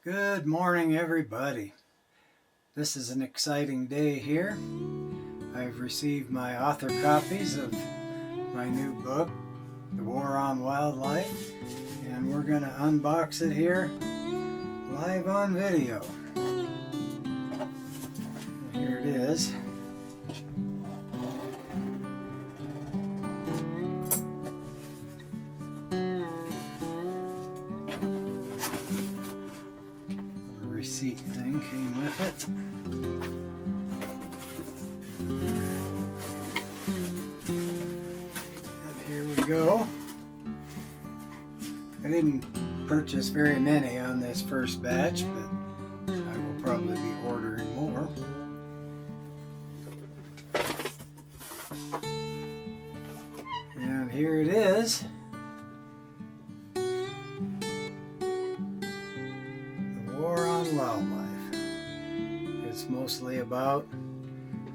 Good morning, everybody. This is an exciting day here. I've received my author copies of my new book, The War on Wildlife, and we're going to unbox it here live on video. Here it is. Receipt thing came with it. And here we go. I didn't purchase very many on this first batch, but I will probably be ordering more. And here it is. War on Wildlife. It's mostly about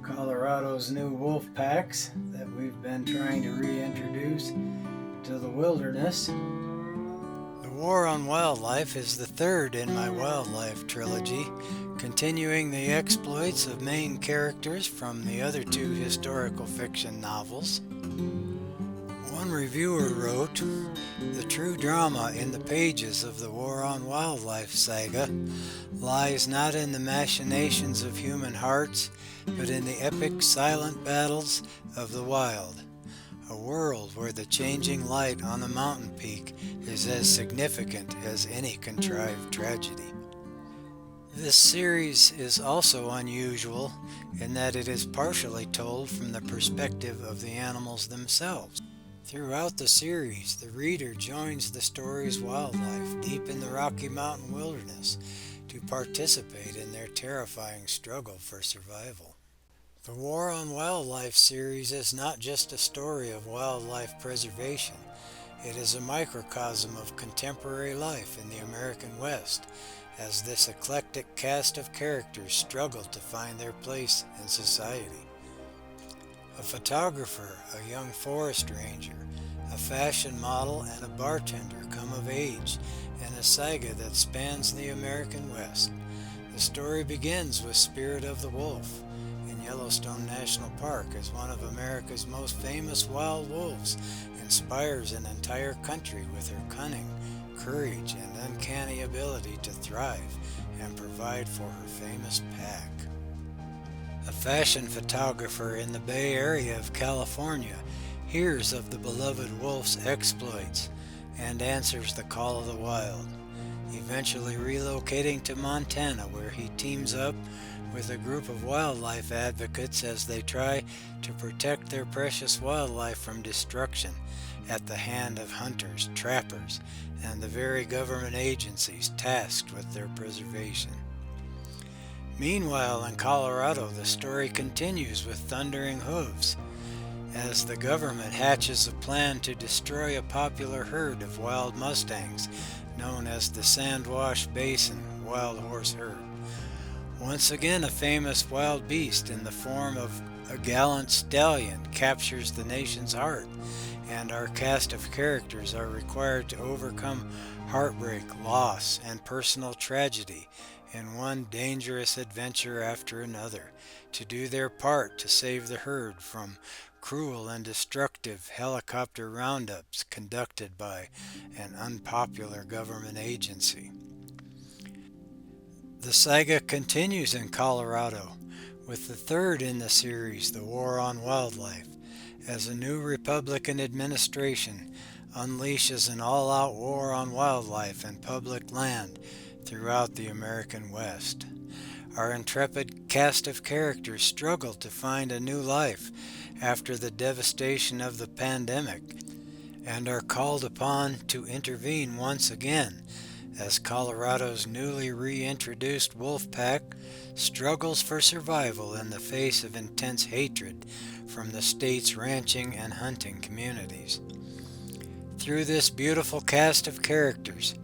Colorado's new wolf packs that we've been trying to reintroduce to the wilderness. The War on Wildlife is the third in my wildlife trilogy, continuing the exploits of main characters from the other two historical fiction novels. One reviewer wrote, "The true drama in the pages of the War on Wildlife saga lies not in the machinations of human hearts, but in the epic silent battles of the wild, a world where the changing light on a mountain peak is as significant as any contrived tragedy." This series is also unusual in that it is partially told from the perspective of the animals themselves. Throughout the series, the reader joins the story's wildlife deep in the Rocky Mountain wilderness to participate in their terrifying struggle for survival. The War on Wildlife series is not just a story of wildlife preservation. It is a microcosm of contemporary life in the American West, as this eclectic cast of characters struggle to find their place in society. A photographer, a young forest ranger, a fashion model, and a bartender come of age in a saga that spans the American West. The story begins with Spirit of the Wolf in Yellowstone National Park as one of America's most famous wild wolves inspires an entire country with her cunning, courage, and uncanny ability to thrive and provide for her famous pack. A fashion photographer in the Bay Area of California hears of the beloved wolf's exploits and answers the call of the wild, eventually relocating to Montana, where he teams up with a group of wildlife advocates as they try to protect their precious wildlife from destruction at the hand of hunters, trappers, and the very government agencies tasked with their preservation. Meanwhile, in Colorado, the story continues with Thundering Hooves, as the government hatches a plan to destroy a popular herd of wild mustangs known as the Sandwash Basin Wild Horse Herd. Once again, a famous wild beast in the form of a gallant stallion captures the nation's heart, and our cast of characters are required to overcome heartbreak, loss, and personal tragedy in one dangerous adventure after another, to do their part to save the herd from cruel and destructive helicopter roundups conducted by an unpopular government agency. The saga continues in Colorado with the third in the series, The War on Wildlife, as a new Republican administration unleashes an all-out war on wildlife and public land throughout the American West. Our intrepid cast of characters struggle to find a new life after the devastation of the pandemic and are called upon to intervene once again as Colorado's newly reintroduced wolf pack struggles for survival in the face of intense hatred from the state's ranching and hunting communities. Through this beautiful cast of characters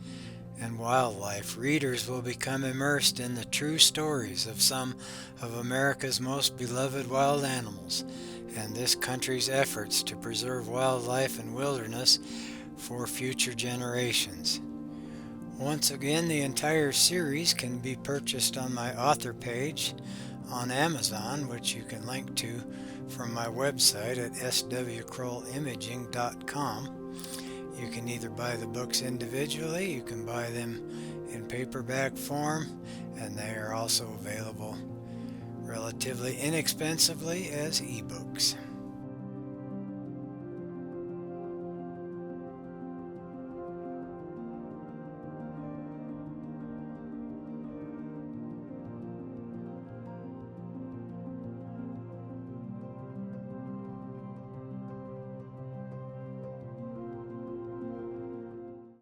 and wildlife, readers will become immersed in the true stories of some of America's most beloved wild animals and this country's efforts to preserve wildlife and wilderness for future generations. Once again, the entire series can be purchased on my author page on Amazon, which you can link to from my website at swcrollimaging.com. You can either buy the books individually, you can buy them in paperback form, and they are also available relatively inexpensively as ebooks.